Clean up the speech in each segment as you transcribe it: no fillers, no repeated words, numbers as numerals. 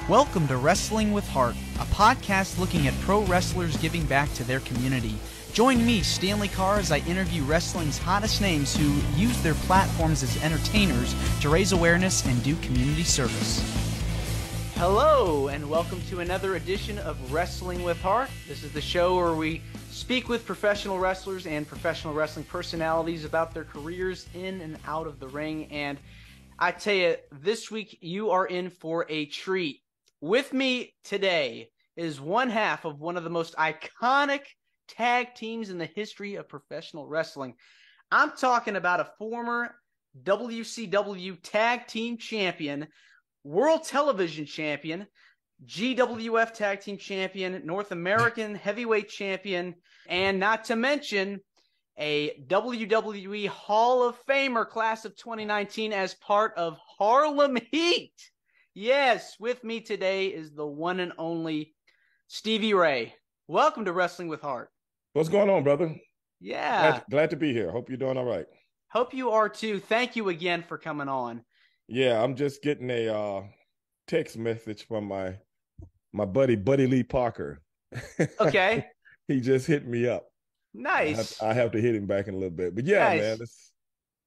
Welcome to Wrestling with Heart, a podcast looking at pro wrestlers giving back to their community. Join me, Stanley Carr, as I interview wrestling's hottest names who use their platforms as entertainers to raise awareness and do community service. Hello, and welcome to another edition of Wrestling with Heart. This is the show where we speak with professional wrestlers and professional wrestling personalities about their careers in and out of the ring. And I tell you, this week you are in for a treat. With me today is one half of one of the most iconic tag teams in the history of professional wrestling. I'm talking about a former WCW tag team champion, world television champion, GWF tag team champion, North American heavyweight champion, and not to mention a WWE Hall of Famer class of 2019 as part of Harlem Heat. Yes, with me today is the one and only Stevie Ray. Welcome to Wrestling with Heart. What's going on, brother? Yeah. Glad to be here. Hope you're doing all right. Hope you are too. Thank you again for coming on. Yeah, I'm just getting a text message from my buddy, Buddy Lee Parker. Okay. He just hit me up. Nice. I have to hit him back in a little bit. But yeah, nice. Man,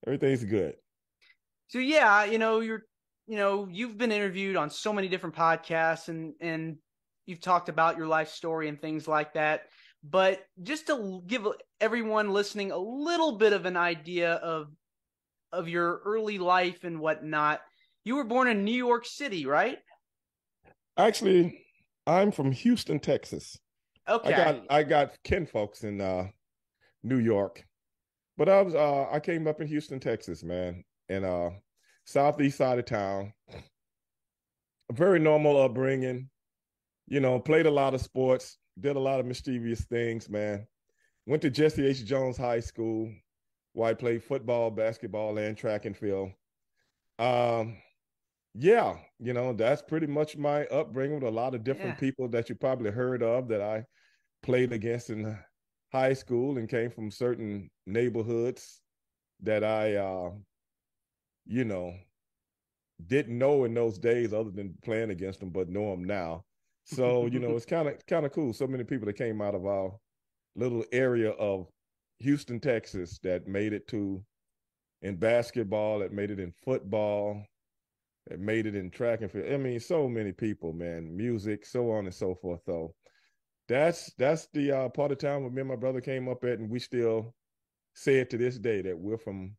everything's good. So yeah, you've been interviewed on so many different podcasts and you've talked about your life story and things like that. But just to give everyone listening a little bit of an idea of your early life and whatnot, you were born in New York City, right? Actually, I'm from Houston, Texas. Okay. I got kinfolks in New York, but I came up in Houston, Texas, man, and southeast side of town. A very normal upbringing, played a lot of sports, did a lot of mischievous things, man. Went to Jesse H. Jones High School, where I played football, basketball, and track and field. Yeah, that's pretty much my upbringing with a lot of different people that you probably heard of that I played against in high school and came from certain neighborhoods that I, didn't know in those days other than playing against them, but know them now. So, it's kind of cool. So many people that came out of our little area of Houston, Texas that made it in basketball, that made it in football, that made it in track and field. I mean, so many people, man, music, so on and so forth. So that's the part of town where me and my brother came up at, and we still say it to this day that we're from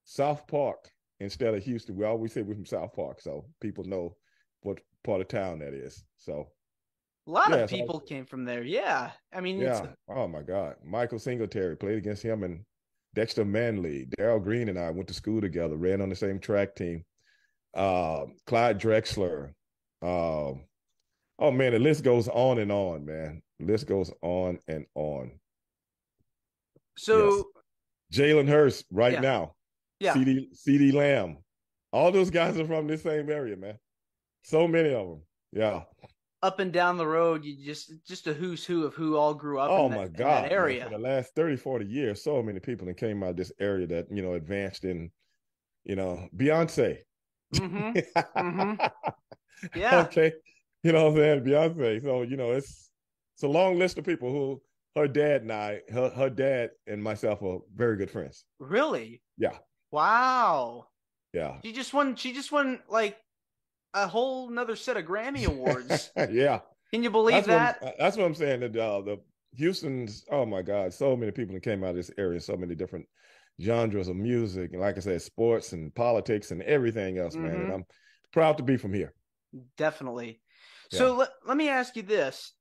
South Park instead of Houston. We always say we're from South Park, so people know what part of town that is. So a lot of people came from there. Yeah. I mean, yeah. Oh my God. Michael Singletary, played against him, and Dexter Manley, Darryl Green and I went to school together, ran on the same track team. Clyde Drexler. Oh man, the list goes on and on, man. The list goes on and on. So yes. Jalen Hurst now. Yeah. CD Lamb. All those guys are from this same area, man. So many of them. Yeah. Up and down the road, you just a who's who of who all grew up in that area. Man, for the last 30, 40 years, so many people that came out of this area that, advanced in, Beyonce. Mm-hmm. Mm-hmm. Yeah. Okay. You know what I'm saying? Beyonce. So, it's a long list of people who her dad and myself are very good friends. Really? Yeah. Wow. Yeah. She just won like a whole nother set of Grammy Awards. Yeah. Can you believe that? That's what I'm saying. That the Houston's, oh my God, so many people that came out of this area, so many different genres of music, and like I said, sports and politics and everything else, man. And I'm proud to be from here. Definitely. Yeah. So let me ask you this.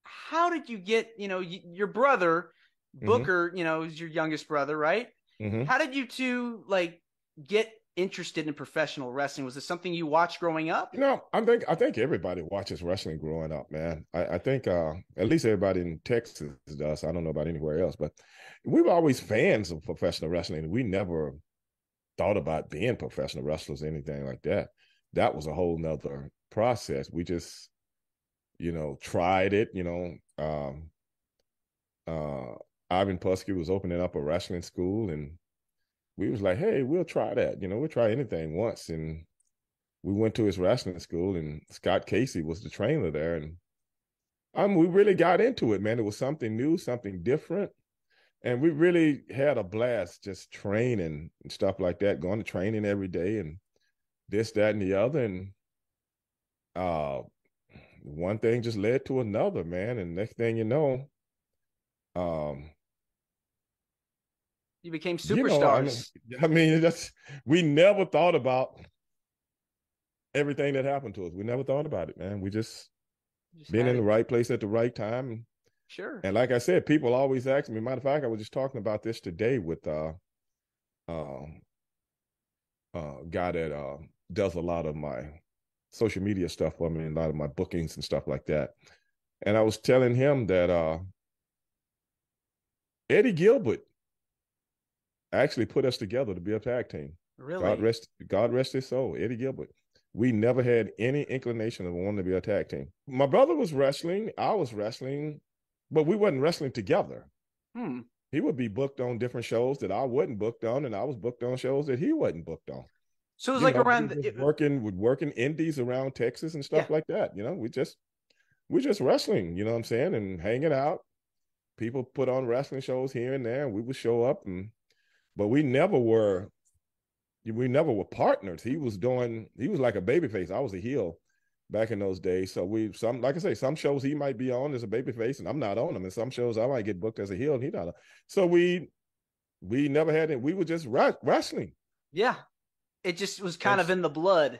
How did you get, your brother, Booker, is your youngest brother, right? Mm-hmm. How did you two get interested in professional wrestling? Was it something you watched growing up? I think everybody watches wrestling growing up, man. I think at least everybody in Texas does. I don't know about anywhere else, but we were always fans of professional wrestling. We never thought about being professional wrestlers or anything like that. That was a whole nother process. We just, tried it, Ivan Putski was opening up a wrestling school, and we was like, hey, we'll try that. We'll try anything once. And we went to his wrestling school, and Scott Casey was the trainer there, and we really got into it, man. It was something new, something different, and we really had a blast just training and stuff like that, going to training every day, and this, that, and the other, and uh, one thing just led to another, man, and next thing you know, um, You became you know, superstars. I mean, that's we never thought about everything that happened to us. We never thought about it, man. We just Just been had in the it. right place at the right time. Sure. And like I said, people always ask me. Matter of fact, I was just talking about this today with uh, guy that does a lot of my social media stuff for me, a lot of my bookings and stuff like that. And I was telling him that Eddie Gilbert actually put us together to be a tag team. Really? God rest his soul, Eddie Gilbert. We never had any inclination of wanting to be a tag team. My brother was wrestling, I was wrestling, but we wasn't wrestling together. Hmm. He would be booked on different shows that I wasn't booked on, and I was booked on shows that he wasn't booked on. So it was You like know, we around. just working indies around Texas and Yeah. stuff like that. You know, we just wrestling, you know what I'm saying, and hanging out. People put on wrestling shows here and there, and we would show up, and but we never were partners. He was like a babyface. I was a heel back in those days. So like I say, some shows he might be on as a babyface and I'm not on them. And some shows I might get booked as a heel and he not on. So we never had it. We were just wrestling. Yeah. It just was kind And of in the blood.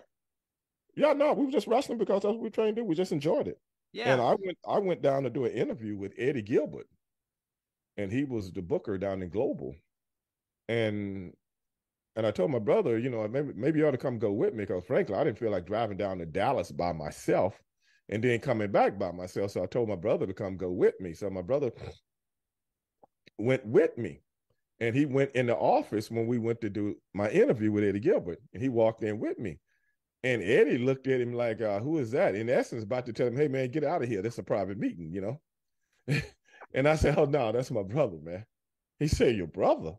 yeah, no, we were just wrestling because that's what we trained to do. We just enjoyed it. Yeah. And I went down to do an interview with Eddie Gilbert, and he was the booker down in Global. And I told my brother, you know, maybe you ought to come go with me because frankly, I didn't feel like driving down to Dallas by myself and then coming back by myself. So I told my brother to come go with me. So my brother went with me, and he went in the office when we went to do my interview with Eddie Gilbert, and he walked in with me. And Eddie looked at him like, who is that? In essence, about to tell him, hey, man, get out of here. This is a private meeting, you know? And I said, oh, no, that's my brother, man. He said, your brother?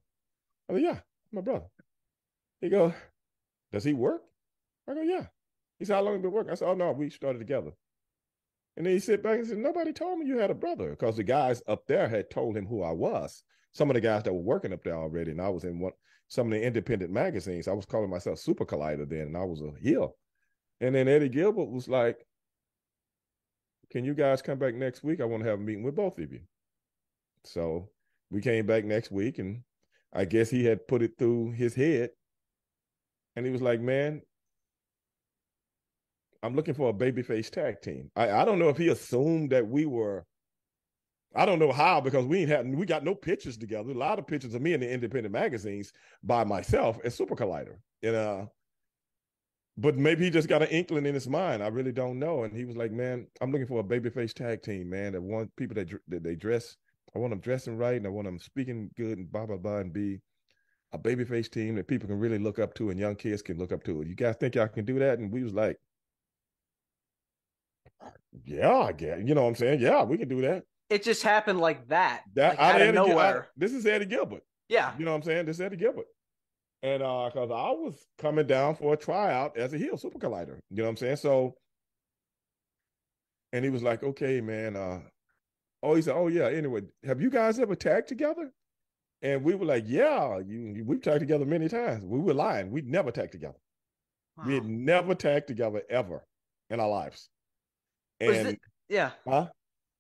I said, yeah, my brother. He goes, does he work? I go, yeah. He said, how long have you been working? I said, oh, no, we started together. And then he sit back and said, nobody told me you had a brother because the guys up there had told him who I was. Some of the guys that were working up there already, and I was in some of the independent magazines. I was calling myself Super Collider then, and I was a heel. And then Eddie Gilbert was like, can you guys come back next week? I want to have a meeting with both of you. So we came back next week, and I guess he had put it through his head. And he was like, man, I'm looking for a babyface tag team. I don't know if he assumed that we were, I don't know how, because we got no pictures together. A lot of pictures of me in the independent magazines by myself as Super Collider. And but maybe he just got an inkling in his mind. I really don't know. And he was like, man, I'm looking for a babyface tag team, man. That want people that they dress. I want them dressing right, and I want them speaking good and blah, blah, blah, and be a babyface team that people can really look up to and young kids can look up to. You guys think y'all can do that? And we was like, yeah, I guess. You know what I'm saying? Yeah, we can do that. It just happened like that. That like out of nowhere. This is Eddie Gilbert. Yeah. You know what I'm saying? This is Eddie Gilbert. And because I was coming down for a tryout as a heel Super Collider. You know what I'm saying? So, and he was like, okay, man. He said, oh, yeah. Anyway, have you guys ever tagged together? And we were like, yeah, we've tagged together many times. We were lying. We'd never tagged together. Wow. We had never tagged together ever in our lives. And yeah. Huh?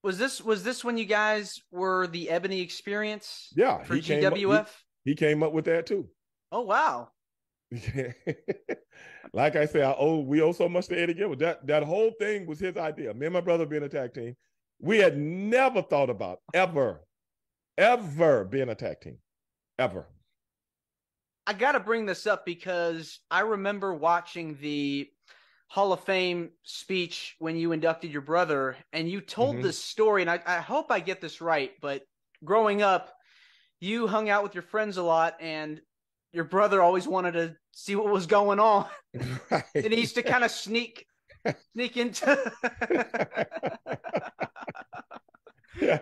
Was this when you guys were the Ebony Experience? Yeah, for GWF? He came up with that too. Oh wow! Like I said, we owe so much to Eddie Gilbert. That whole thing was his idea. Me and my brother being a tag team. We had never thought about ever being a tag team, ever. I got to bring this up because I remember watching the Hall of Fame speech when you inducted your brother, and you told this story, and I hope I get this right, but growing up, you hung out with your friends a lot, and your brother always wanted to see what was going on. Right. And he used to kind of sneak into. Yeah,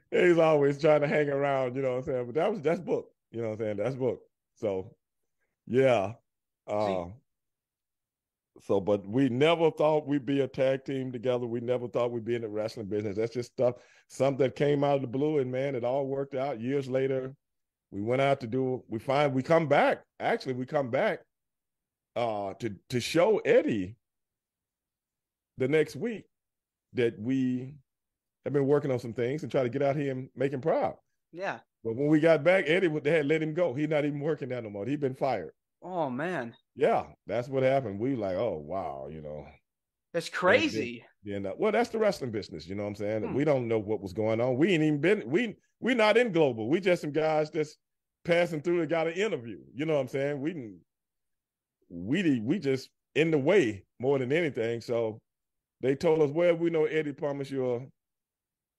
he's always trying to hang around, you know what I'm saying? But that's book, you know what I'm saying? That's book. So, yeah. So, but we never thought we'd be a tag team together. We never thought we'd be in the wrestling business. That's just something that came out of the blue, and man, it all worked out. Years later, we went out to do. We come back. Actually, we come back to show Eddie the next week that we have been working on some things and try to get out here and make him proud. Yeah. But when we got back, Eddie, they had let him go. He's not even working there no more. He'd been fired. Oh, man. Yeah, that's what happened. We like, oh, wow, That's crazy. Well, that's the wrestling business. You know what I'm saying? We don't know what was going on. We ain't even been, we not in global. We just some guys that's passing through and got an interview. You know what I'm saying? We just in the way more than anything. So they told us, well, we know Eddie promised you a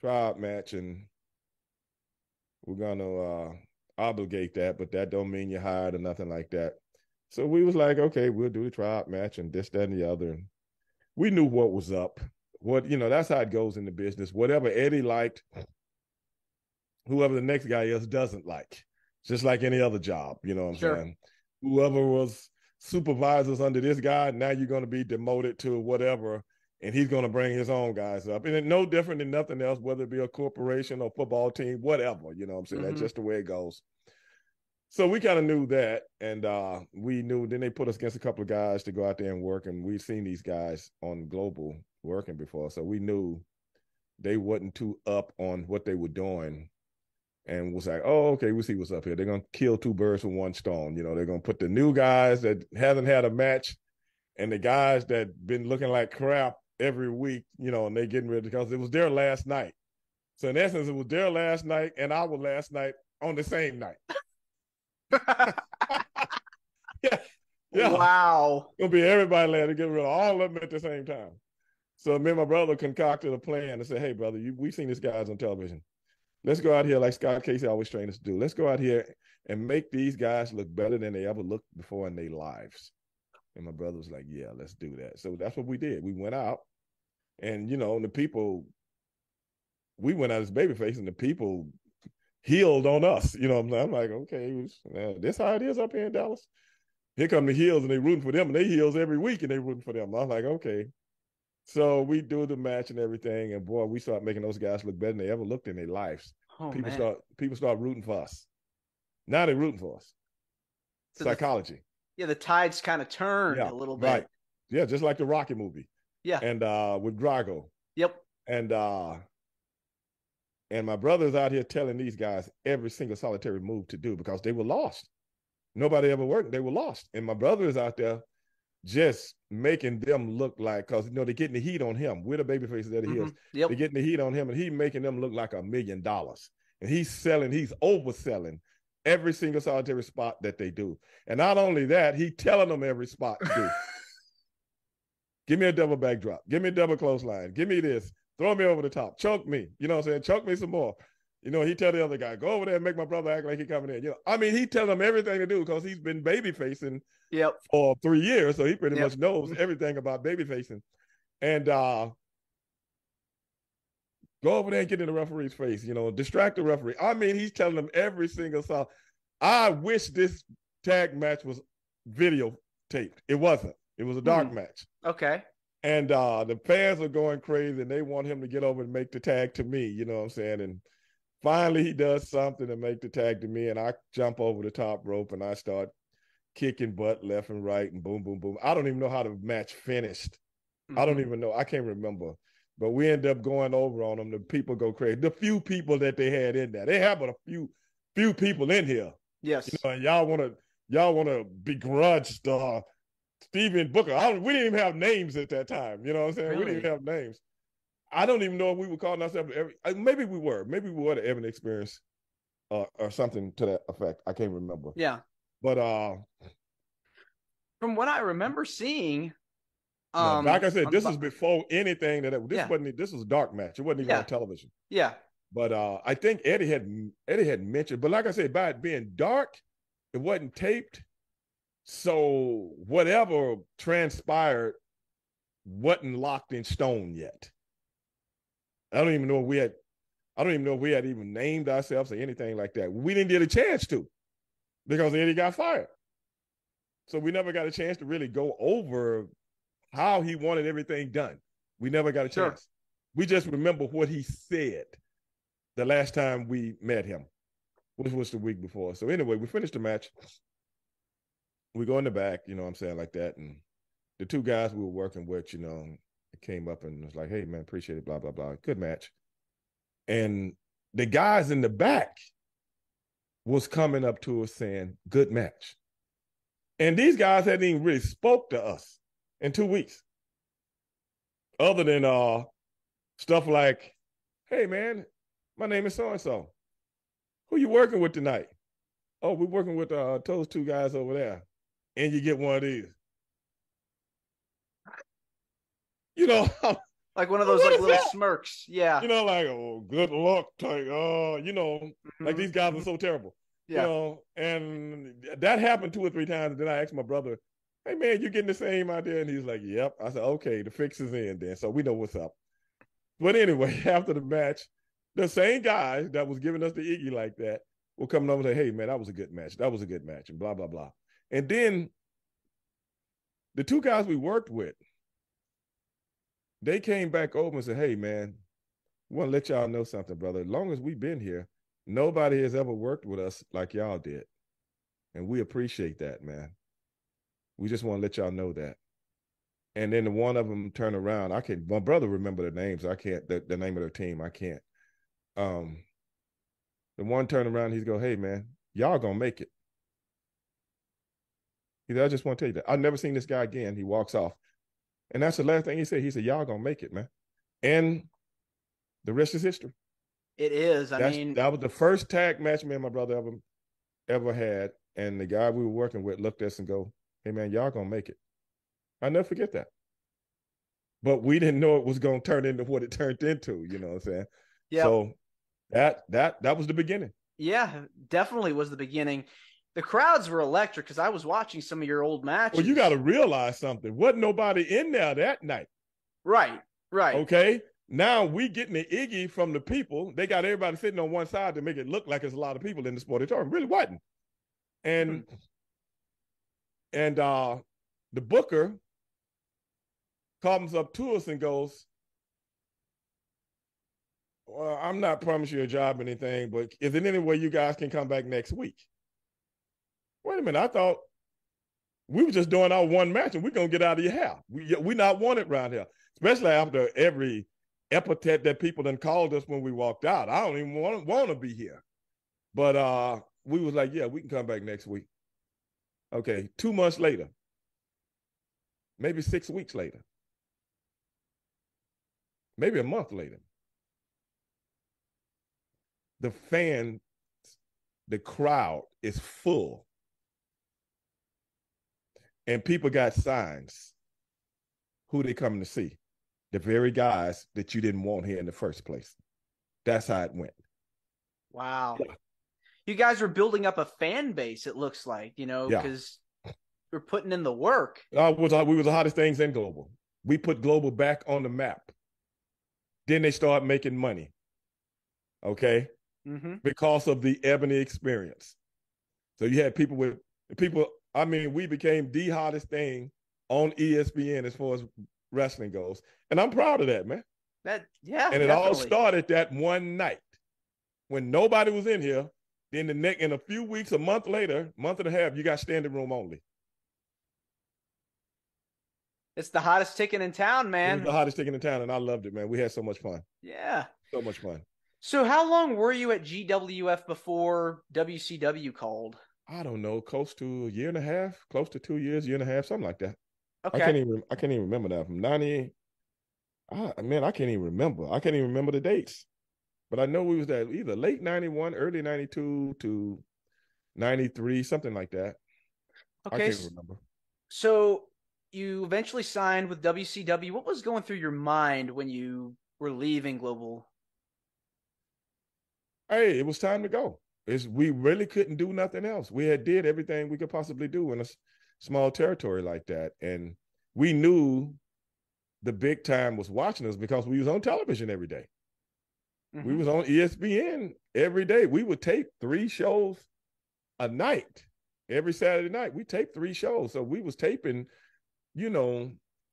tryout match, and we're gonna obligate that, but that don't mean you're hired or nothing like that. So we was like, okay, we'll do the tryout match and this, that, and the other. And we knew what was up. That's how it goes in the business. Whatever Eddie liked, whoever the next guy is doesn't like. Just like any other job, you know what I'm saying? Whoever was supervisors under this guy, now you're going to be demoted to whatever, and he's going to bring his own guys up. And it's no different than nothing else, whether it be a corporation or football team, whatever, you know what I'm saying? That's just the way it goes. So we kind of knew that, and we knew. Then they put us against a couple of guys to go out there and work, and we'd seen these guys on Global working before, so we knew they wasn't too up on what they were doing, and was like, oh, okay, we'll see what's up here. They're going to kill two birds with one stone. They're going to put the new guys that haven't had a match and the guys that been looking like crap every week, and they getting ready because it was their last night. So in essence, it was their last night and our last night on the same night. Yeah. Wow. It'll be everybody there to get rid of all of them at the same time. So me and my brother concocted a plan and said, hey, brother, we've seen these guys on television. Let's go out here like Scott Casey always trained us to do. Let's go out here and make these guys look better than they ever looked before in their lives. And my brother was like, yeah, let's do that. So that's what we did. We went out and, the people, we went out as babyface and the people healed on us. I'm like, okay, this how it is up here in Dallas. Here come the heels and they rooting for them, and they heels every week and they rooting for them. I was like, okay. So we do the match and everything, and boy, we start making those guys look better than they ever looked in their lives. People start rooting for us. Now they're rooting for us. So psychology. The tides kind of turned a little bit. Right. Yeah, just like the Rocky movie. Yeah. And with Drago. Yep. And my brother's out here telling these guys every single solitary move to do because they were lost. Nobody ever worked. They were lost. And my brother is out there just making them look like, because, they're getting the heat on him. We're the baby faces that he is. Yep. They're getting the heat on him, and he's making them look like $1 million. And he's overselling every single solitary spot that they do. And not only that, he's telling them every spot to do. Give me a double backdrop. Give me a double clothesline. Give me this. Throw me over the top. Choke me. You know what I'm saying? Choke me some more. He tell the other guy, go over there and make my brother act like he coming in. He telling him everything to do because he's been baby facing for 3 years. So he pretty much knows everything about baby facing. And go over there and get in the referee's face, distract the referee. He's telling them every single song. I wish this tag match was videotaped. It wasn't. It was a dark match. Okay. And the fans are going crazy and they want him to get over and make the tag to me, you know what I'm saying? And finally he does something to make the tag to me, and I jump over the top rope and I start kicking butt left and right and boom, boom, boom. I don't even know how the match finished. I don't even know. I can't remember. But we end up going over on them. The people go crazy. The few people that they had in there. They have but a few people in here. Yes. And y'all wanna begrudge Stevie and Booker. We didn't even have names at that time. You know what I'm saying? Really? We didn't even have names. I don't even know if we were calling ourselves maybe we were. Maybe we were the Evan Experience or something to that effect. I can't remember. Yeah. But from what I remember seeing, like I said, this was before anything this was a dark match. It wasn't even on television. Yeah. But I think Eddie had mentioned, but like I said, by it being dark, it wasn't taped. So whatever transpired wasn't locked in stone yet. I don't even know if we had even named ourselves or anything like that. We didn't get a chance to because Eddie got fired. So we never got a chance to really go over how he wanted everything done. We never got a Sure. chance. We just remember what he said the last time we met him, which was the week before. So anyway, we finished the match. We go in the back, you know what I'm saying, like that. And the two guys we were working with, you know, came up and was like, hey, man, appreciate it, blah, blah, blah. Good match. And the guys in the back was coming up to us saying, good match. And these guys hadn't even really spoke to us in 2 weeks. Other than stuff like, hey, man, my name is so-and-so. Who you working with tonight? Oh, we're working with those two guys over there. And you get one of these. You know, like one of those like little that? Smirks. Yeah. You know, like, oh, good luck. Type. You know, like these guys are so terrible. Yeah. You know, and that happened 2 or 3 times. And then I asked my brother, hey, man, you getting the same idea? And he's like, yep. I said, okay, the fix is in then. So we know what's up. But anyway, after the match, the same guy that was giving us the Iggy like that will come over and say, hey, man, that was a good match. That was a good match, and blah, blah, blah. And then the two guys we worked with, they came back over and said, hey, man, we want to let y'all know something, brother. As long as we've been here, nobody has ever worked with us like y'all did. And we appreciate that, man. We just want to let y'all know that. And then one of them turned around. My brother remember the names. I can't, the name of their team. I can't. The one turned around, he's go, hey, man, y'all gonna make it. He said, I just want to tell you that. I've never seen this guy again. He walks off. And that's the last thing he said. He said, y'all gonna make it, man. And the rest is history. It is. That was the first tag match me and my brother ever had. And the guy we were working with looked at us and go, hey, man, y'all gonna make it. I'll never forget that. But we didn't know it was going to turn into what it turned into, you know what I'm saying? Yeah. So that was the beginning. Yeah, definitely was the beginning. The crowds were electric because I was watching some of your old matches. Well, you got to realize something. Wasn't nobody in there that night. Right. Okay? Now we getting the Iggy from the people. They got everybody sitting on one side to make it look like there's a lot of people in the sportatorium. Really wasn't. And the booker comes up to us and goes, well, I'm not promising you a job or anything, but is there any way you guys can come back next week? Wait a minute. I thought we were just doing our one match and we're going to get out of your hair. We not wanted around here, especially after every epithet that people done called us when we walked out. I don't even want to be here. But we was like, yeah, we can come back next week. Okay, 2 months later, maybe 6 weeks later, maybe a month later, the crowd is full. And people got signs. Who they coming to see? The very guys that you didn't want here in the first place. That's how it went. Wow. Yeah. You guys were building up a fan base, it looks like, you know, because we're putting in the work. We were the hottest things in Global. We put Global back on the map. Then they start making money. Okay? Mm-hmm. Because of the Ebony experience. So you had people, we became the hottest thing on ESPN as far as wrestling goes. And I'm proud of that, man. And it all started that one night when nobody was in here. Then in a few weeks, a month later, month and a half, you got standing room only. It's the hottest ticket in town, man. It was the hottest ticket in town, and I loved it, man. We had so much fun. Yeah. So much fun. So how long were you at GWF before WCW called? I don't know, close to a year and a half, close to 2 years, year and a half, something like that. Okay. I can't even remember that. From 90, I can't even remember. I can't even remember the dates. But I know we was at either late 91, early 92 to 93, something like that. Okay. I can't remember. So you eventually signed with WCW. What was going through your mind when you were leaving Global? Hey, it was time to go. We really couldn't do nothing else. We had did everything we could possibly do in a small territory like that. And we knew the big time was watching us because we was on television every day. Mm-hmm. We was on ESPN every day. We would tape 3 shows a night. Every Saturday night, we taped 3 shows. So we was taping,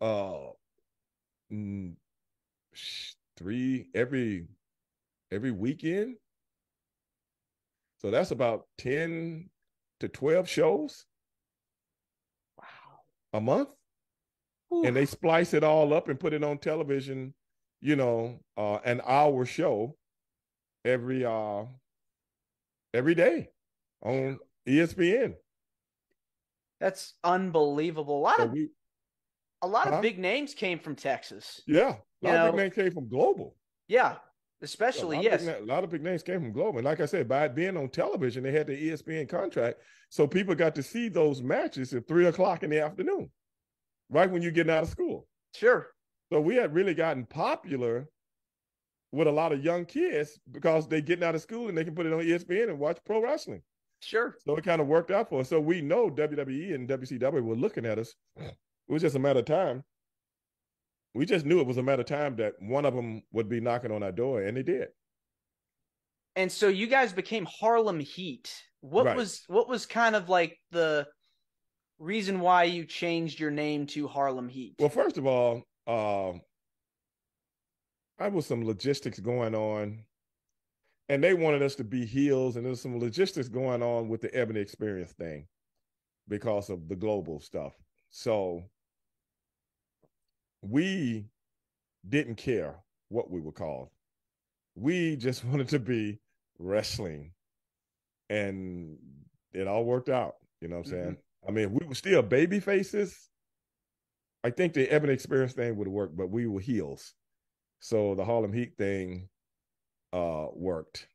uh mm, three every weekend. So that's about 10 to 12 shows Wow. a month. And they Oof. splice it all up and put it on television, an hour show every every day on ESPN. That's unbelievable. So we A lot of huh? big names came from Texas. Yeah. A You lot of big know, names came from Global. yeah, Yeah, especially yes, a lot of big names came from Global. And like I said, by it being on television, they had the ESPN contract. So people got to see those matches at 3 o'clock in the afternoon, right when you're getting out of school. sure, So we had really gotten popular with a lot of young kids because they're getting out of school and they can put it on ESPN and watch pro wrestling. sure. So it kind of worked out for us. So we know WWE and WCW were looking at us. It was just a matter of time. We just knew it was a matter of time that one of them would be knocking on our door, and they did. And so you guys became Harlem Heat. Right. What was kind of like the reason why you changed your name to Harlem Heat? Well, first of all, I was some logistics going on, and they wanted us to be heels, and there's some logistics going on with the Ebony Experience thing because of the global stuff. So we didn't care what we were called. We just wanted to be wrestling, and it all worked out. You know what I'm saying? I mean, we were still baby faces. I think the Ebony Experience thing would have worked, but we were heels. So the Harlem Heat thing worked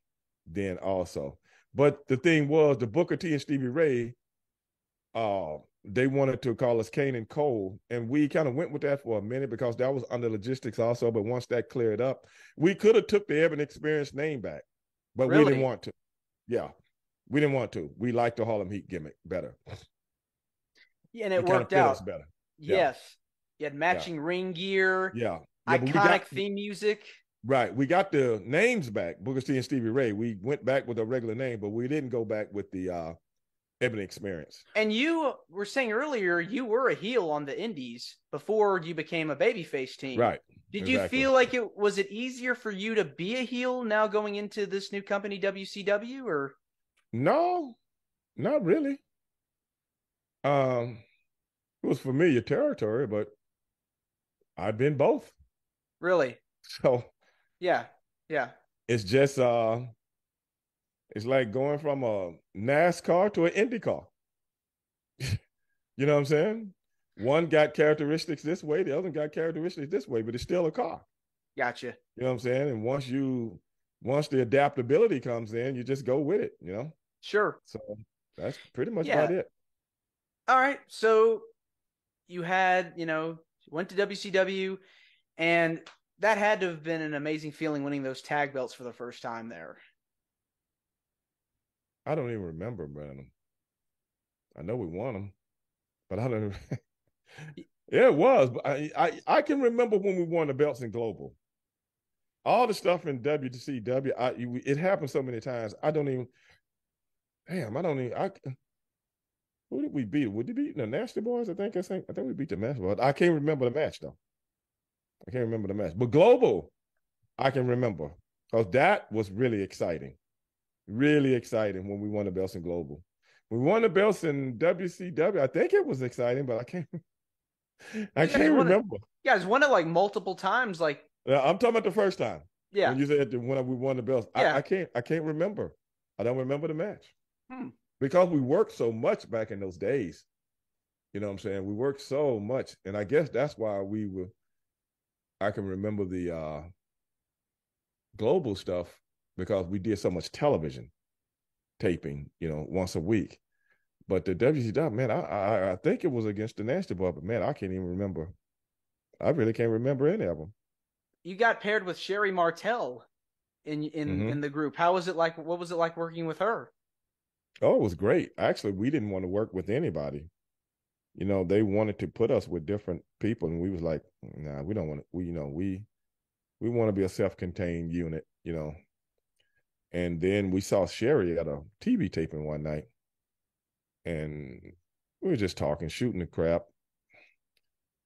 then also. But the thing was, the Booker T and Stevie Ray, they wanted to call us Kane and Cole, and we kind of went with that for a minute because that was under logistics also. But once that cleared up, we could have took the Ebony Experience name back, but we didn't Really? want to. Yeah, we didn't want to. We liked the Harlem Heat gimmick better. Yeah, and it It kind of worked fit us out. better. Yeah, Yes. You had yeah, matching ring gear, yeah, yeah. But we iconic got theme music. right. We got the names back, Booker T and Stevie Ray. We went back with a regular name, but we didn't go back with the Ebony Experience. And you were saying earlier you were a heel on the indies before you became a babyface team. Right. Did you Exactly. feel like it easier for you to be a heel now going into this new company WCW or No, not really. It was familiar territory, but I've been both. really? So Yeah. Yeah. it's just it's like going from a NASCAR to an Indy car. You know what I'm saying? One got characteristics this way, the other got characteristics this way, but it's still a car. Gotcha. You know what I'm saying? And once the adaptability comes in, you just go with it, Sure. So that's pretty much about Yeah. it. All right. So you had, went to WCW and that had to have been an amazing feeling winning those tag belts for the first time there. I don't even remember, Brandon. I know we won them, but I don't. Yeah, it was. But I can remember when we won the belts in Global. All the stuff in WCW, it happened so many times. I don't even. Damn, I don't even. Who did we beat? Would we beat the Nasty Boys? I think we beat the Nasty Boys. I can't remember the match though. I can't remember the match. But Global, I can remember because that was really exciting. Really exciting when we won the belts in Global. We won the belts in WCW. I think it was exciting, but I can't. I can't remember. You guys won it like multiple times. Like, I'm talking about the first time. yeah. When you said when we won the belts, Yeah. I can't remember. I don't remember the match Hmm. because we worked so much back in those days. You know what I'm saying? We worked so much, and I guess that's why we were. I can remember the global stuff because we did so much television taping, once a week. But the WCW, man, I think it was against the Nasty Boy, but man, I can't even remember. I really can't remember any of them. You got paired with Sherry Martel in the group. How was it like? What was it like working with her? Oh, it was great. Actually, we didn't want to work with anybody. They wanted to put us with different people, and we was like, nah, we don't want to. We want to be a self-contained unit, And then we saw Sherry at a TV taping one night, and we were just talking, shooting the crap.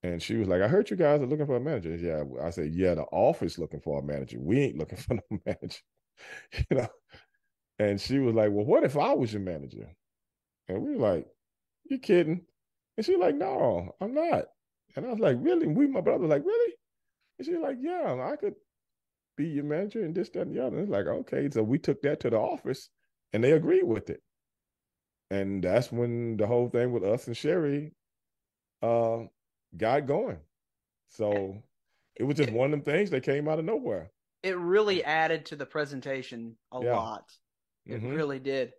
And she was like, I heard you guys are looking for a manager. Yeah. I said, yeah, the office looking for a manager. We ain't looking for no manager. you know. And she was like, well, what if I was your manager? And we were like, you kidding? And she was like, no, I'm not. And I was like, really? My brother was like, really? And she was like, yeah, I could be your manager and this, that, and the other. And it's like, okay. So we took that to the office and they agreed with it. And that's when the whole thing with us and Sherry uh, got going. So it was just It, one of them things that came out of nowhere. it really added to the presentation a Yeah. lot. It Mm-hmm. really did.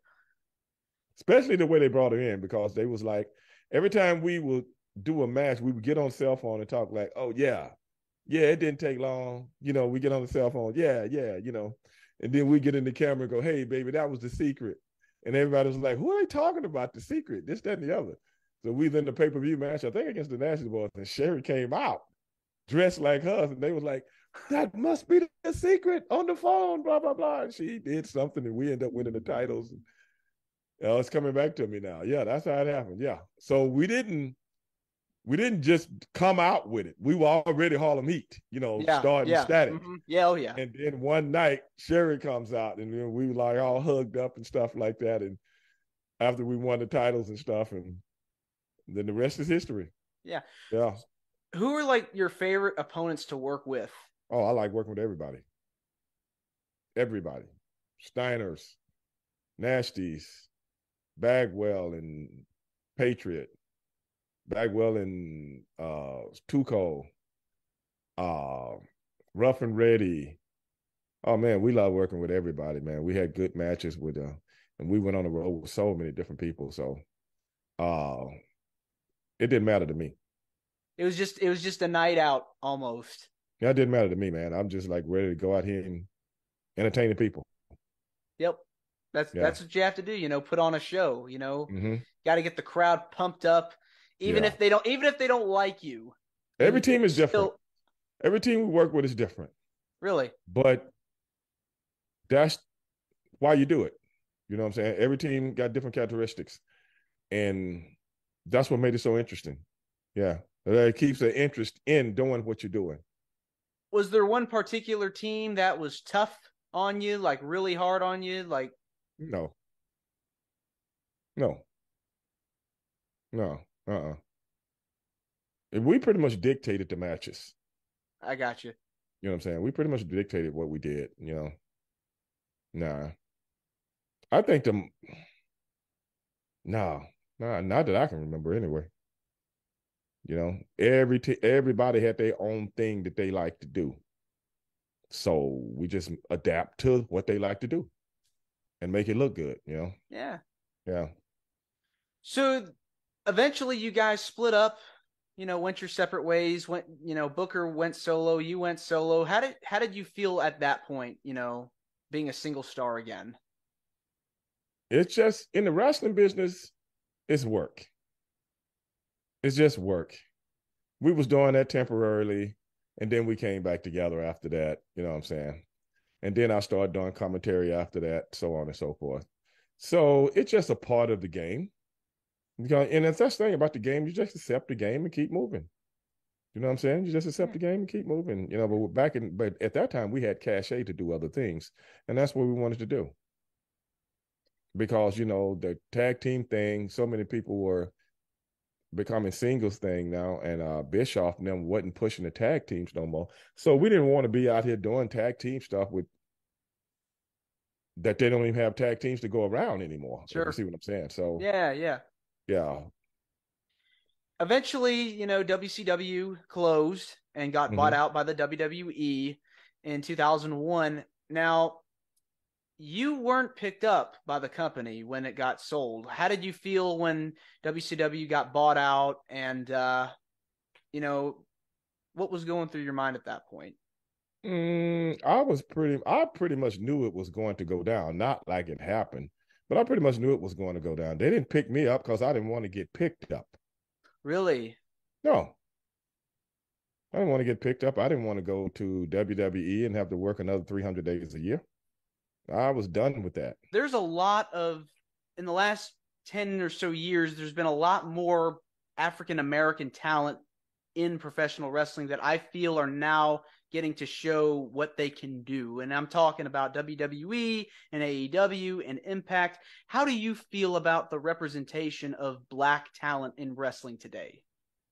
Especially the way they brought her in, because they was like, every time we would do a match, we would get on cell phone and talk like, oh yeah, yeah, it didn't take long. We get on the cell phone, yeah, yeah, and then we get in the camera and go, hey, baby, that was the secret. And everybody was like, who are they talking about? The secret, this, that, and the other. So we was in the pay-per-view match, I think against the National Boys, and Sherry came out dressed like her, and they was like, that must be the secret on the phone, blah, blah, blah. And she did something, and we ended up winning the titles. It's coming back to me now. Yeah, that's how it happened. Yeah. So we didn't just come out with it. We were already Harlem Heat, Yeah, starting yeah, static. yeah, oh yeah. And then one night, Sherry comes out, and we were like all hugged up and stuff like that. And after we won the titles and stuff, and then the rest is history. Yeah. Yeah. Who are like your favorite opponents to work with? Oh, I like working with everybody. Everybody. Steiners, Nasties, Bagwell, and Patriot. Bagwell and Tuco, uh, Rough and Ready. Oh man, we love working with everybody, man. We had good matches with and we went on the road with so many different people. So uh it didn't matter to me. It was just a night out almost. Yeah, it didn't matter to me, man. I'm just like ready to go out here and entertain the people. Yep. Yeah. That's what you have to do, put on a show, Mm-hmm. Got to get the crowd pumped up even Yeah. if they don't like you. Every team is different. Still Every team we work with is different. really. But that's why you do it. You know what I'm saying? Every team got different characteristics. And that's what made it so interesting. Yeah. It keeps the interest in doing what you're doing. Was there one particular team that was tough on you, like really hard on you? Like No. No. No. We pretty much dictated the matches. I got you. You know what I'm saying? We pretty much dictated what we did. Nah. I think no, nah, not that I can remember anyway. Everybody had their own thing that they like to do. So we just adapt to what they like to do and make it look good. Yeah. Yeah. So eventually you guys split up, went your separate ways, Booker went solo, you went solo. How did you feel at that point, being a single star again? It's just in the wrestling business, it's work. It's just work. We was doing that temporarily, and then we came back together after that, you know what I'm saying? And then I started doing commentary after that, so on and so forth. So it's just a part of the game. And the best thing about the game, you just accept the game and keep moving. You know what I'm saying? You just accept the game and keep moving. But at that time we had cachet to do other things, and that's what we wanted to do. Because the tag team thing, so many people were becoming singles thing now, and Bischoff and them wasn't pushing the tag teams no more. So we didn't want to be out here doing tag team stuff with that they don't even have tag teams to go around anymore. Sure. You see what I'm saying? So yeah. Eventually, WCW closed and got bought out by the WWE in 2001. Now, you weren't picked up by the company when it got sold. How did you feel when WCW got bought out, and what was going through your mind at that point? I pretty much knew it was going to go down. Not like it happened, but I pretty much knew it was going to go down. They didn't pick me up because I didn't want to get picked up. Really? No. I didn't want to get picked up. I didn't want to go to WWE and have to work another 300 days a year. I was done with that. There's a lot of, in the last 10 or so years, there's been a lot more African American talent in professional wrestling that I feel are now getting to show what they can do. And I'm talking about WWE and AEW and Impact. How do you feel about the representation of Black talent in wrestling today?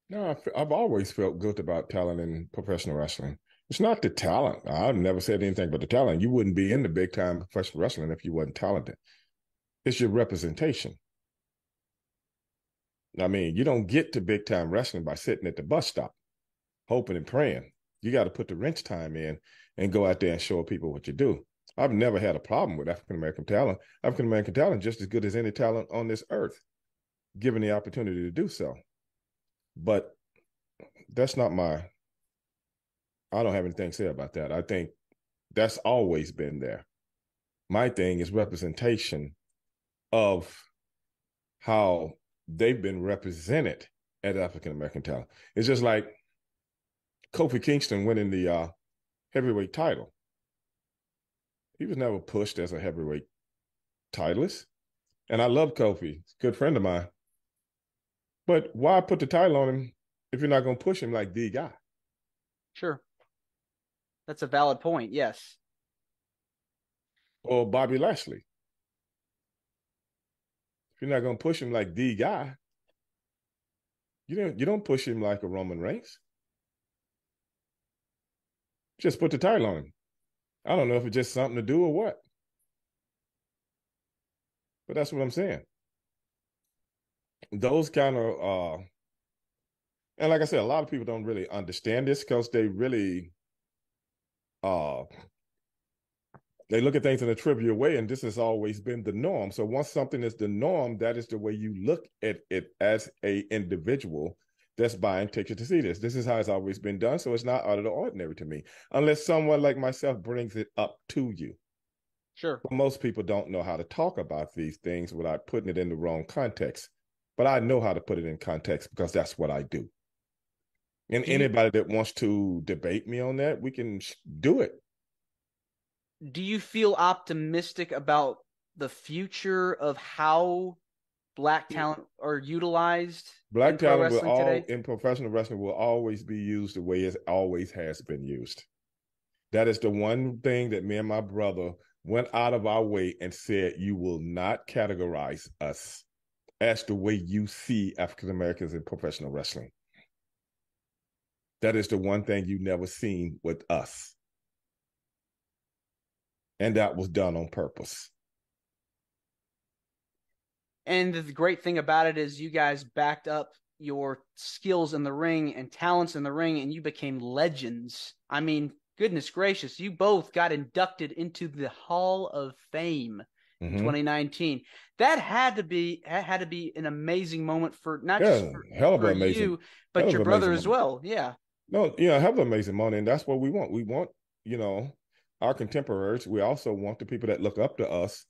No, I've always felt good about talent in professional wrestling. It's not the talent. I've never said anything but the talent. You wouldn't be in the big time professional wrestling if you wasn't talented. It's your representation. I mean, you don't get to big time wrestling by sitting at the bus stop, hoping and praying. You got to put the wrench time in and go out there and show people what you do. I've never had a problem with African American talent. African American talent just as good as any talent on this earth, given the opportunity to do so. But that's not I don't have anything to say about that. I think that's always been there. My thing is representation of how they've been represented as African American talent. It's just like Kofi Kingston winning the heavyweight title. He was never pushed as a heavyweight titleist. And I love Kofi. He's a good friend of mine. But why put the title on him if you're not going to push him like the guy? Sure. That's a valid point, yes. Or Bobby Lashley. If you're not going to push him like the guy, you don't push him like a Roman Reigns. Just put the title on him. I don't know if it's just something to do or what. But that's what I'm saying. Those kind of and like I said, a lot of people don't really understand this because they really they look at things in a trivial way, and this has always been the norm. So once something is the norm, that is the way you look at it as a individual that's buying tickets to see this. This is how it's always been done, so it's not out of the ordinary to me, unless someone like myself brings it up to you. Sure. But most people don't know how to talk about these things without putting it in the wrong context. But I know how to put it in context because that's what I do. And anybody that wants to debate me on that, we can do it. Do you feel optimistic about the future of how Black talent are utilized? Black talent in professional wrestling will always be used the way it always has been used. That is the one thing that me and my brother went out of our way and said, you will not categorize us as the way you see African Americans in professional wrestling. That is the one thing you never seen with us. And that was done on purpose. And the great thing about it is you guys backed up your skills in the ring and talents in the ring, and you became legends. I mean, goodness gracious, you both got inducted into the Hall of Fame in 2019. That had to be an amazing moment for not just for you, but your brother as well. Yeah. No, hell of an amazing moment, and that's what we want. We want, our contemporaries. We also want the people that look up to us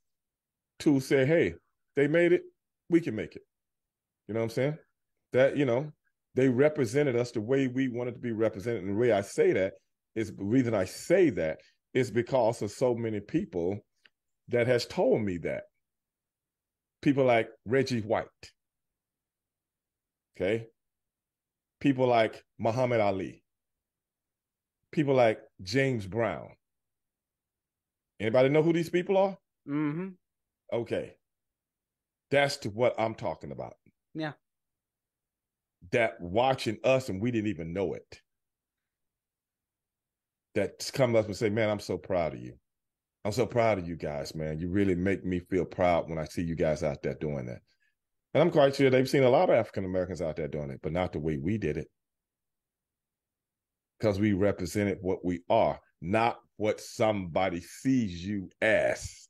to say, hey, they made it, we can make it. You know what I'm saying? That, they represented us the way we wanted to be represented. And the way I say that is the reason I say that is because of so many people that has told me that. People like Reggie White. Okay. People like Muhammad Ali. People like James Brown. Anybody know who these people are? Mm-hmm. Okay. That's what I'm talking about. Yeah. That watching us and we didn't even know it. That's come up and say, man, I'm so proud of you. I'm so proud of you guys, man. You really make me feel proud when I see you guys out there doing that. And I'm quite sure they've seen a lot of African Americans out there doing it, but not the way we did it. Because we represented what we are, not what somebody sees you as.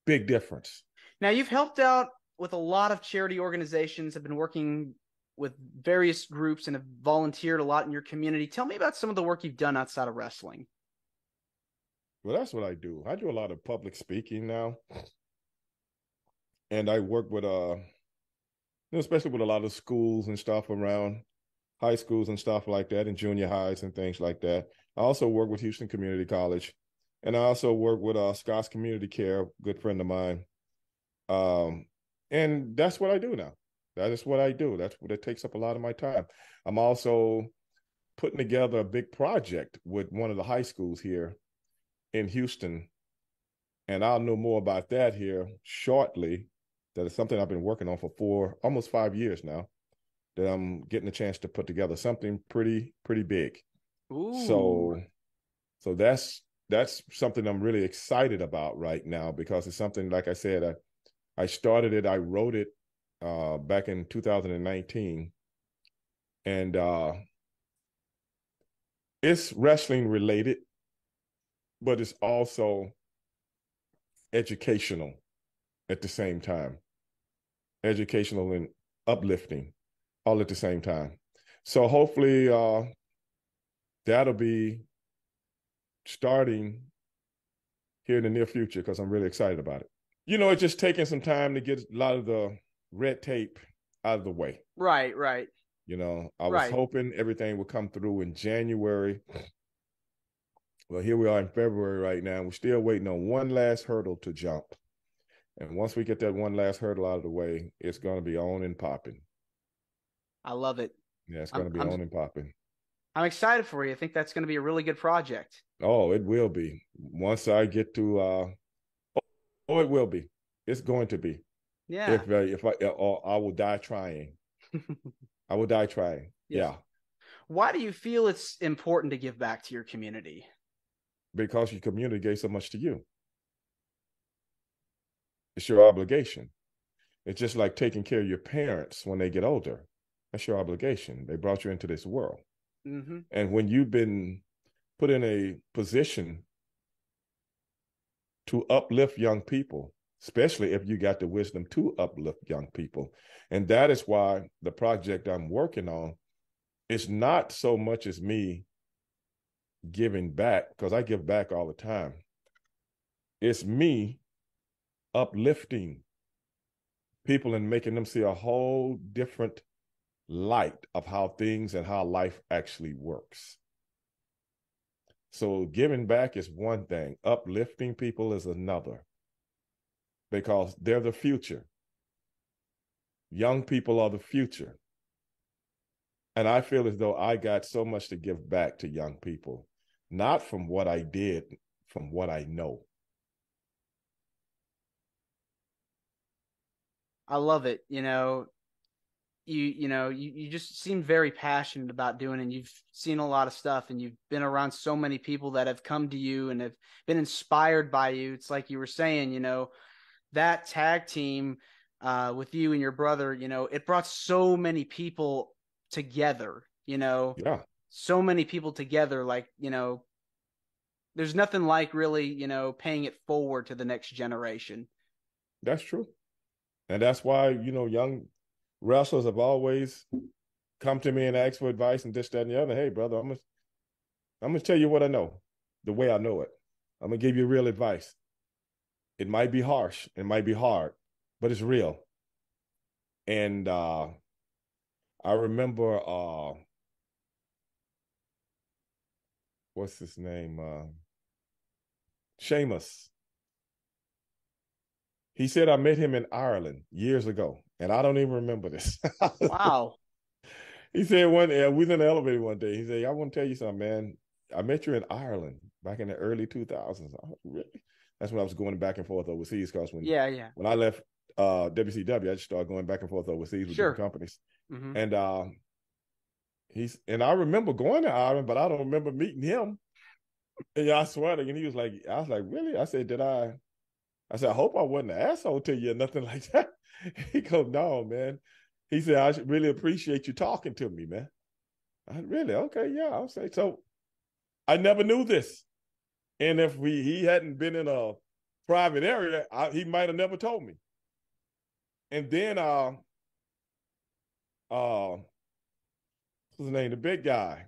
Big difference. Now, you've helped out with a lot of charity organizations, have been working with various groups, and have volunteered a lot in your community. Tell me about some of the work you've done outside of wrestling. Well, that's what I do. I do a lot of public speaking now. And I work with, especially with a lot of schools and stuff around, high schools and stuff like that, and junior highs and things like that. I also work with Houston Community College. And I also work with Scott's Community Care, a good friend of mine. And that's what I do now. That is what I do. That's what it takes up a lot of my time. I'm also putting together a big project with one of the high schools here in Houston, and I'll know more about that here shortly. That is something I've been working on for almost 5 years now. That I'm getting a chance to put together something pretty big. Ooh. So that's something I'm really excited about right now because it's something, like I said, I started it, I wrote it back in 2019, and it's wrestling related, but it's also educational at the same time, educational and uplifting all at the same time. So hopefully that'll be starting here in the near future because I'm really excited about it. It's just taking some time to get a lot of the red tape out of the way. Right, right, I was right. hoping everything would come through in January. Well, here we are in February right now. We're still waiting on one last hurdle to jump. And once we get that one last hurdle out of the way, it's going to be on and popping. I love it. Yeah, it's going I'm to be I'm on and popping. I'm excited for you. I think that's going to be a really good project. Oh, it will be. Once I get to oh, it will be. It's going to be. Yeah. If I or I will die trying. I will die trying. Yes. Yeah, Why do you feel it's important to give back to your community? because your community gave so much to you. It's your obligation. It's just like taking care of your parents when they get older. That's your obligation. They brought you into this world. Mm-hmm. And when you've been put in a position to uplift young people, especially if you got the wisdom to uplift young people. And that is why the project I'm working on is not so much as me giving back, because I give back all the time. It's me uplifting people and making them see a whole different light of how things and how life actually works. So giving back is one thing, uplifting people is another, because they're the future. Young people are the future. And I feel as though I got so much to give back to young people, not from what I did, from what I know. I love it. You just seem very passionate about doing it, and you've seen a lot of stuff, and you've been around so many people that have come to you and have been inspired by you. It's like you were saying, that tag team with you and your brother, it brought so many people together, Yeah, so many people together. Like, there's nothing like really, paying it forward to the next generation. that's true. And that's why, young wrestlers have always come to me and asked for advice and this, that, and the other. Hey, brother, I'm gonna tell you what I know, the way I know it. I'm gonna give you real advice. It might be harsh, it might be hard, but it's real. And I remember what's his name? Seamus. He said I met him in Ireland years ago, and I don't even remember this. Wow. He said we was in the elevator one day. He said, I want to tell you something, man. I met you in Ireland back in the early 2000s. I was, really? That's when I was going back and forth overseas because Yeah, yeah. when I left WCW, I just started going back and forth overseas with different Sure. companies. Mm-hmm. And I remember going to Ireland, but I don't remember meeting him. And I swear to you, and he was like, I was like, really? I said, I said, I hope I wasn't an asshole to you or nothing like that. He goes, no, man. He said, I should really appreciate you talking to me, man. I really, okay, yeah, I'll say so. I never knew this. And if he hadn't been in a private area, he might have never told me. And then what's his name? The big guy,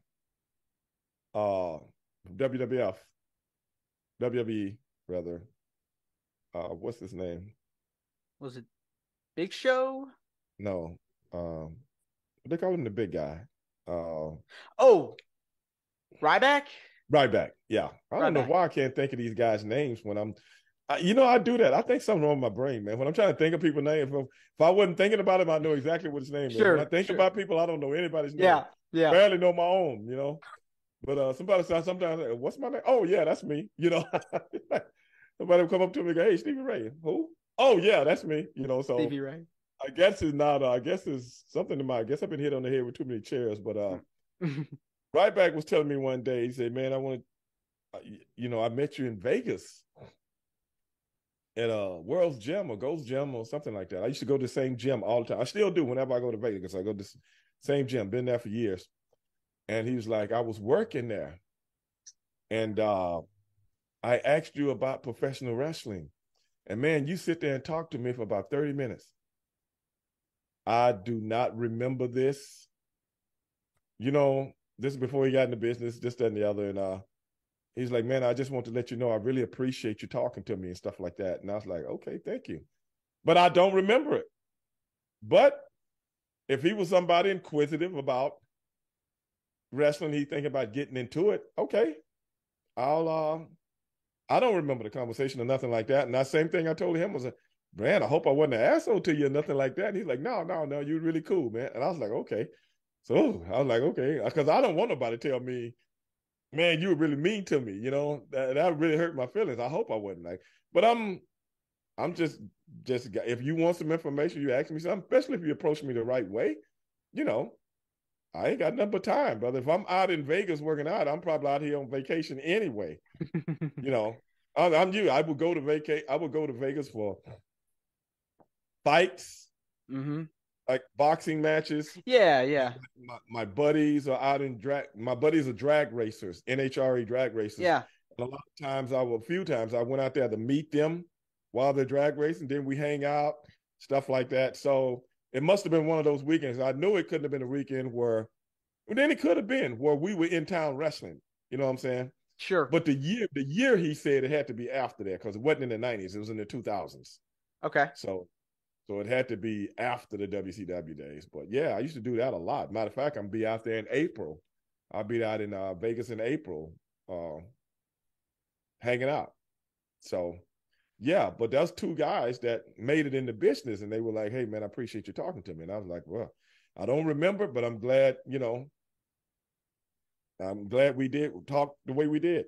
WWF, WWE rather. What's his name? Was it Big Show? No, they call him the big guy. Oh, Ryback? Right back. Yeah. I don't know Ryback. why I can't think of these guys' names when I'm I do that. I think something wrong with my brain, man. When I'm trying to think of people's names, if I wasn't thinking about him, I know exactly what his name is. When I Sure, think sure. about people, I don't know anybody's name. Yeah, yeah. Barely know my own. But somebody says sometimes, what's my name? Oh, yeah, that's me. Somebody will come up to me and go, hey, Stevie Ray. Who? Oh, yeah, that's me. So Stevie Ray. I guess it's not, I guess it's something I guess I've been hit on the head with too many chairs. But right back was telling me one day, he said, man, I met you in Vegas at World's Gym or Gold's Gym or something like that. I used to go to the same gym all the time. I still do whenever I go to Vegas. I go to the same gym, been there for years. And he was like, I was working there. And I asked you about professional wrestling. And man, you sit there and talk to me for about 30 minutes. I do not remember this. This is before he got into business, this, that, and the other. And he's like, man, I just want to let you know I really appreciate you talking to me and stuff like that. And I was like, okay, thank you. But I don't remember it. But if he was somebody inquisitive about wrestling, he thinking about getting into it, okay. I don't remember the conversation or nothing like that. And that same thing I told him was, man, I hope I wasn't an asshole to you or nothing like that. And he's like, no, you're really cool, man. And I was like, okay. So I was like, okay, because I don't want nobody to tell me, man, you were really mean to me. That really hurt my feelings. I hope I wasn't but I'm just if you want some information, you ask me something, especially if you approach me the right way, I ain't got nothing but time, brother. If I'm out in Vegas working out, I'm probably out here on vacation anyway. I'm you. I would go to Vegas for fights, like boxing matches. Yeah. My buddies are out in drag. My buddies are drag racers, NHRA drag racers. Yeah. And a few times I went out there to meet them while they're drag racing. Then we hang out, stuff like that. So it must have been one of those weekends. I knew it couldn't have been a weekend where, well, then it could have been where we were in town wrestling. You know what I'm saying? Sure. But the year he said it had to be after that because it wasn't in the 90s. It was in the 2000s. Okay. So it had to be after the WCW days. But yeah, I used to do that a lot. Matter of fact, I'm be out there in April. I'll be out in Vegas in April, hanging out. So yeah, but those two guys that made it in the business, and they were like, hey man, I appreciate you talking to me. And I was like, well, I don't remember, but I'm glad, I'm glad we did talk the way we did.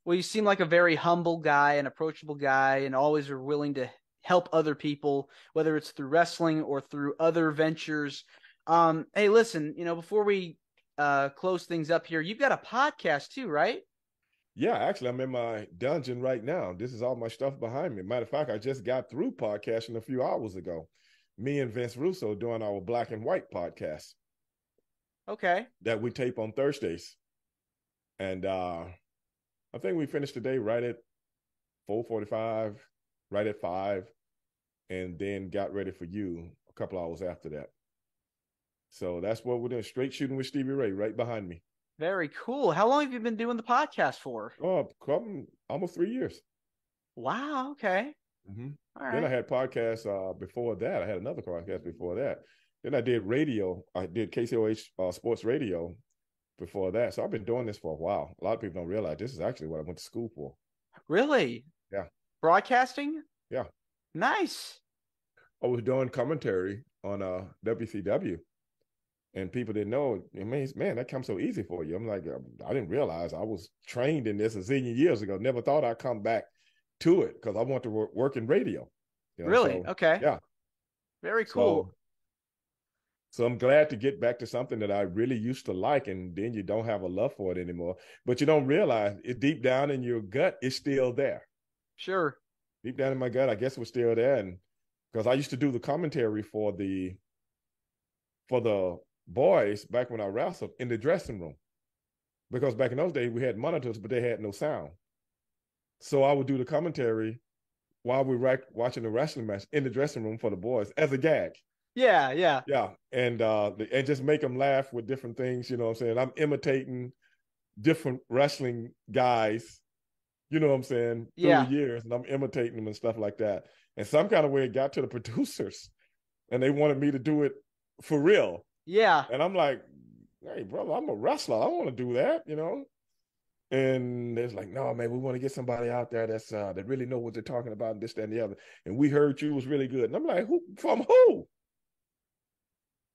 Well, you seem like a very humble guy, an approachable guy, and always are willing to help other people, whether it's through wrestling or through other ventures. Hey, listen, before we close things up here, you've got a podcast too, right? Yeah, actually, I'm in my dungeon right now. This is all my stuff behind me. Matter of fact, I just got through podcasting a few hours ago. Me and Vince Russo doing our Black and White podcast. Okay. That we tape on Thursdays. And I think we finished today right at 4:45, right at 5, and then got ready for you a couple hours after that. So that's what we're doing. Straight Shooting with Stevie Ray right behind me. Very cool. How long have you been doing the podcast for? Oh, almost 3 years. Wow. Okay. Mm-hmm. All right. Then I had podcasts before that. I had another podcast before that. Then I did radio. I did KCOH sports radio before that. So I've been doing this for a while. A lot of people don't realize this is actually what I went to school for. Really? Yeah. Broadcasting? Yeah. Nice. I was doing commentary on WCW. And people didn't know, man, that comes so easy for you. I'm like, I didn't realize I was trained in this a zillion years ago. Never thought I'd come back to it because I want to work in radio. Really? So, okay. Yeah. Very cool. So I'm glad to get back to something that I really used to like, and then you don't have a love for it anymore. But you don't realize it deep down in your gut, it's still there. Sure. Deep down in my gut, I guess it was still there. And because I used to do the commentary for the boys back when I wrestled in the dressing room, because back in those days we had monitors, but they had no sound. So I would do the commentary while we were watching the wrestling match in the dressing room for the boys as a gag. Yeah. And just make them laugh with different things. You know what I'm saying? I'm imitating different wrestling guys, you know what I'm saying, through the years, and I'm imitating them and stuff like that. And some kind of way it got to the producers and they wanted me to do it for real. Yeah. And I'm like, hey, brother, I'm a wrestler. I don't want to do that, And it's like, no, man, we want to get somebody out there that's that really know what they're talking about, and this, that, and the other. And we heard you was really good. And I'm like, who from who?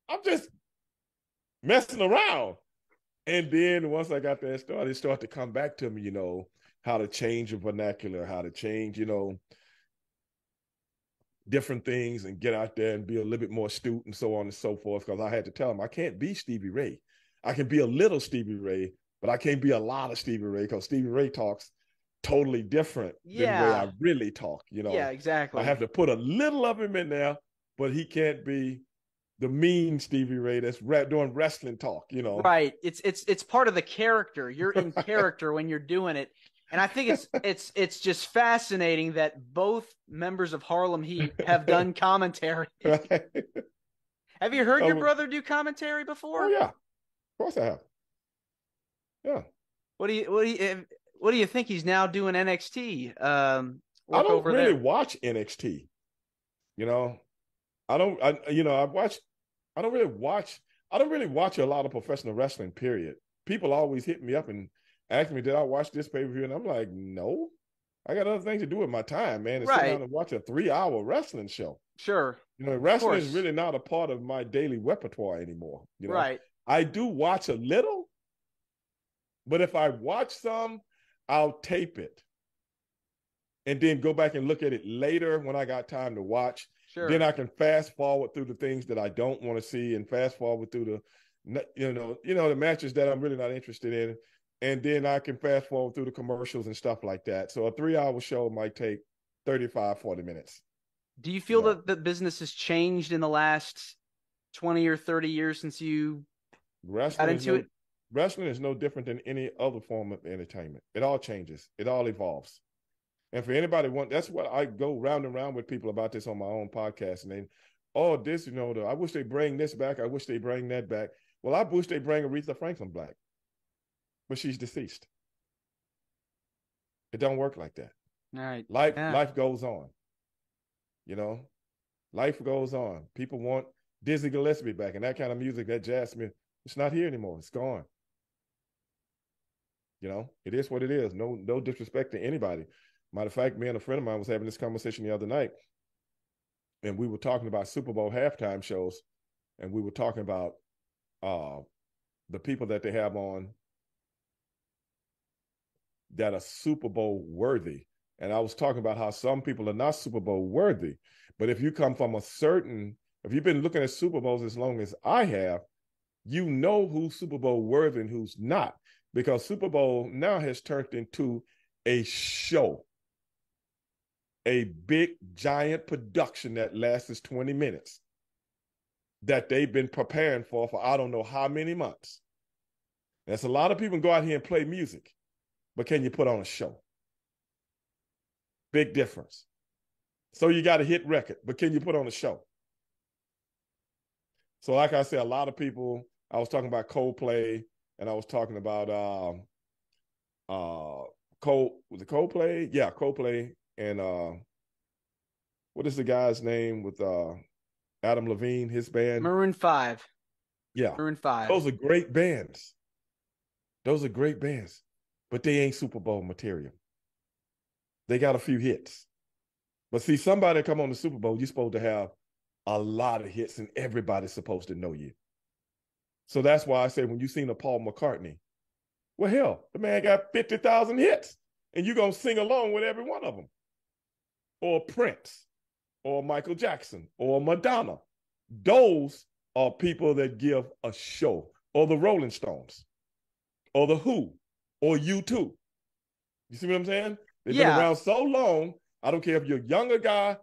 I'm just messing around. And then once I got that started, it started to come back to me, how to change your vernacular, how to change, different things and get out there and be a little bit more astute and so on and so forth. Because I had to tell him I can't be Stevie Ray. I can be a little Stevie Ray, but I can't be a lot of Stevie Ray, because Stevie Ray talks totally different than the way I really talk. Yeah, exactly. I have to put a little of him in there, but he can't be the mean Stevie Ray that's doing wrestling talk. Right. It's part of the character. You're in character when you're doing it. And I think it's just fascinating that both members of Harlem Heat have done commentary. Right. Have you heard your brother do commentary before? Oh yeah, of course I have. Yeah. What do you think he's now doing NXT? I don't really watch NXT. I don't really watch a lot of professional wrestling, period. People always hit me up and ask me, did I watch this pay-per-view? And I'm like, no. I got other things to do with my time, man. And sit down and watch a 3-hour wrestling show. Sure. Wrestling is really not a part of my daily repertoire anymore. Right. I do watch a little, but if I watch some, I'll tape it and then go back and look at it later when I got time to watch. Sure. Then I can fast forward through the things that I don't want to see and fast forward through the matches that I'm really not interested in. And then I can fast forward through the commercials and stuff like that. So a 3-hour show might take 35, 40 minutes. Do you feel that the business has changed in the last 20 or 30 years since you got into it? Wrestling is no different than any other form of entertainment. It all changes. It all evolves. And for anybody that's what I go round and round with people about this on my own podcast. And then, I wish they bring this back. I wish they bring that back. Well, I wish they bring Aretha Franklin back, but she's deceased. It don't work like that. All right. Life goes on. Life goes on. People want Dizzy Gillespie back and that kind of music, that jazz music. It's not here anymore. It's gone. It is what it is. No disrespect to anybody. Matter of fact, me and a friend of mine was having this conversation the other night, and we were talking about Super Bowl halftime shows, and we were talking about the people that they have on that are Super Bowl worthy. And I was talking about how some people are not Super Bowl worthy, but if you come from if you've been looking at Super Bowls as long as I have, you know who's Super Bowl worthy and who's not, because Super Bowl now has turned into a show. A big, giant production that lasts 20 minutes that they've been preparing for I don't know how many months. There's a lot of people go out here and play music, but can you put on a show? Big difference. So you got a hit record, but can you put on a show? So like I said, a lot of people, I was talking about Coldplay, and I was talking about was it Coldplay? Yeah, Coldplay. And what is the guy's name with Adam Levine, his band? Maroon 5. Yeah. Maroon 5. Those are great bands. But they ain't Super Bowl material. They got a few hits. But see, somebody come on the Super Bowl, you're supposed to have a lot of hits, and everybody's supposed to know you. So that's why I say when you seen a Paul McCartney, well, hell, the man got 50,000 hits, and you're going to sing along with every one of them. Or Prince, or Michael Jackson, or Madonna. Those are people that give a show. Or the Rolling Stones, or the Who, or U2. You see what I'm saying? They've been around so long, I don't care if you're a younger guy,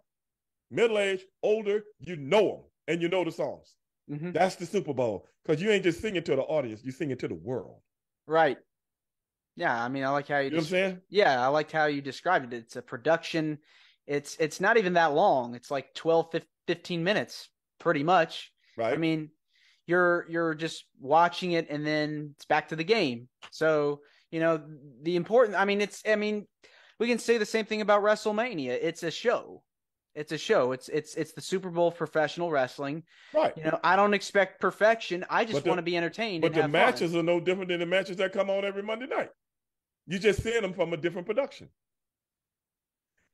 middle-aged, older, you know them, and you know the songs. Mm-hmm. That's the Super Bowl, because you ain't just singing to the audience, you singing to the world. Right. Yeah, I mean, I like how you know what I'm saying? Yeah, I liked how you described it. It's a production. It's not even that long. It's like 12, 15 minutes, pretty much. Right. I mean, you're just watching it, and then it's back to the game. So, we can say the same thing about WrestleMania. It's a show. It's a show. It's the Super Bowl of professional wrestling. Right. I don't expect perfection. I just want to be entertained. But the matches are no different than the matches that come on every Monday night. You just seeing them from a different production.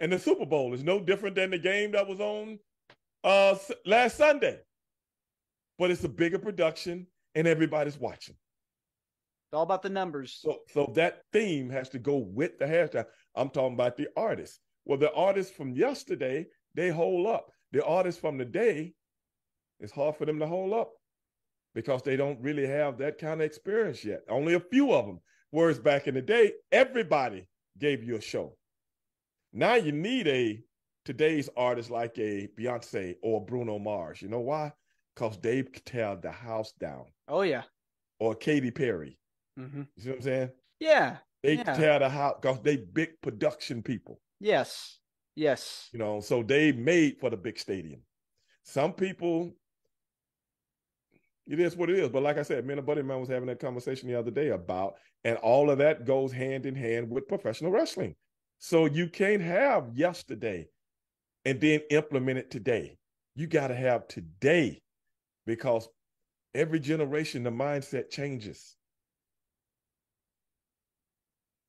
And the Super Bowl is no different than the game that was on last Sunday. But it's a bigger production and everybody's watching. It's all about the numbers. So that theme has to go with the hashtag. I'm talking about the artists. Well, the artists from yesterday, they hold up. The artists from the day, it's hard for them to hold up because they don't really have that kind of experience yet. Only a few of them. Whereas back in the day, everybody gave you a show. Now you need today's artist like a Beyonce or Bruno Mars. You know why? Because they tear the house down. Oh, yeah. Or Katy Perry. Mm-hmm. You see what I'm saying? Yeah. They tear the house because they big production people. Yes. Yes. You know, so they made for the big stadium. Some people, it is what it is. But like I said, me and a buddy of mine was having that conversation the other day about, and all of that goes hand in hand with professional wrestling. So you can't have yesterday and then implement it today. You got to have today because every generation, the mindset changes.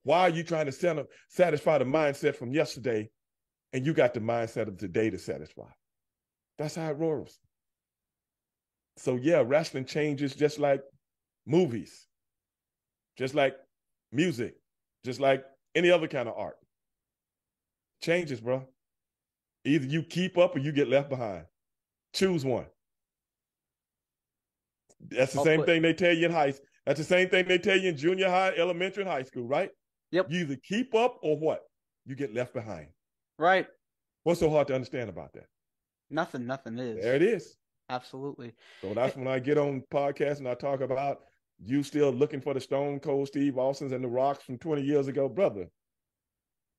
Why are you trying to satisfy the mindset from yesterday and you got the mindset of today to satisfy? That's how it rolls. So yeah, wrestling changes just like movies, just like music, just like any other kind of art. Changes, bro. Either you keep up or you get left behind. Choose one. That's the same thing they tell you in high school. That's the same thing they tell you in junior high, elementary, and high school, right? Yep. You either keep up or what? You get left behind. Right. What's so hard to understand about that? Nothing is. There it is. Absolutely. So that's when I get on podcasts and I talk about you still looking for the Stone Cold Steve Austins and the Rocks from 20 years ago. Brother,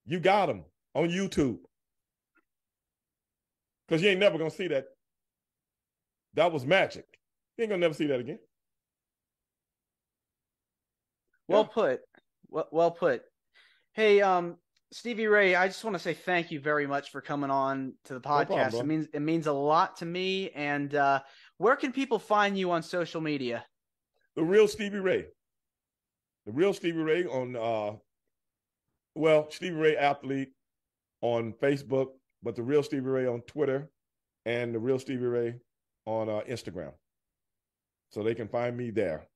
you got them on YouTube. Because you ain't never going to see that. That was magic. You ain't going to never see that again. Well put. Well put. Hey, Stevie Ray, I just want to say thank you very much for coming on to the podcast. No problem, it means a lot to me. And where can people find you on social media? The Real Stevie Ray. The Real Stevie Ray on Stevie Ray Athlete on Facebook, but the Real Stevie Ray on Twitter and the Real Stevie Ray on Instagram. So they can find me there.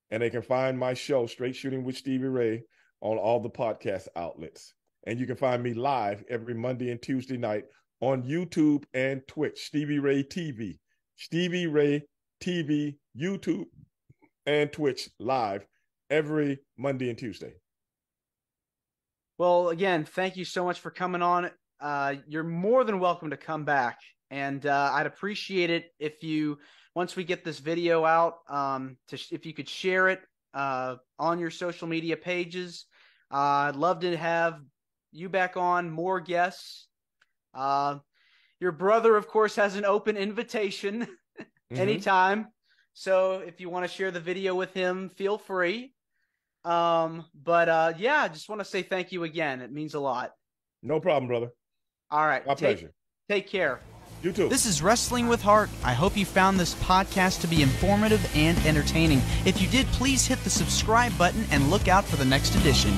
And they can find my show, Straight Shooting with Stevie Ray, on all the podcast outlets. And you can find me live every Monday and Tuesday night on YouTube and Twitch, Stevie Ray TV. Stevie Ray TV, YouTube, and Twitch live every Monday and Tuesday. Well, again, thank you so much for coming on. You're more than welcome to come back. And I'd appreciate it if you, once we get this video out, if you could share it on your social media pages. I'd love to have you back on, more guests. Your brother, of course, has an open invitation anytime. So if you want to share the video with him, feel free. Yeah, I just want to say thank you again. It means a lot. No problem, brother. All right. My pleasure. Take care. You too. This is Wrestling with Heart. I hope you found this podcast to be informative and entertaining. If you did, please hit the subscribe button and look out for the next edition.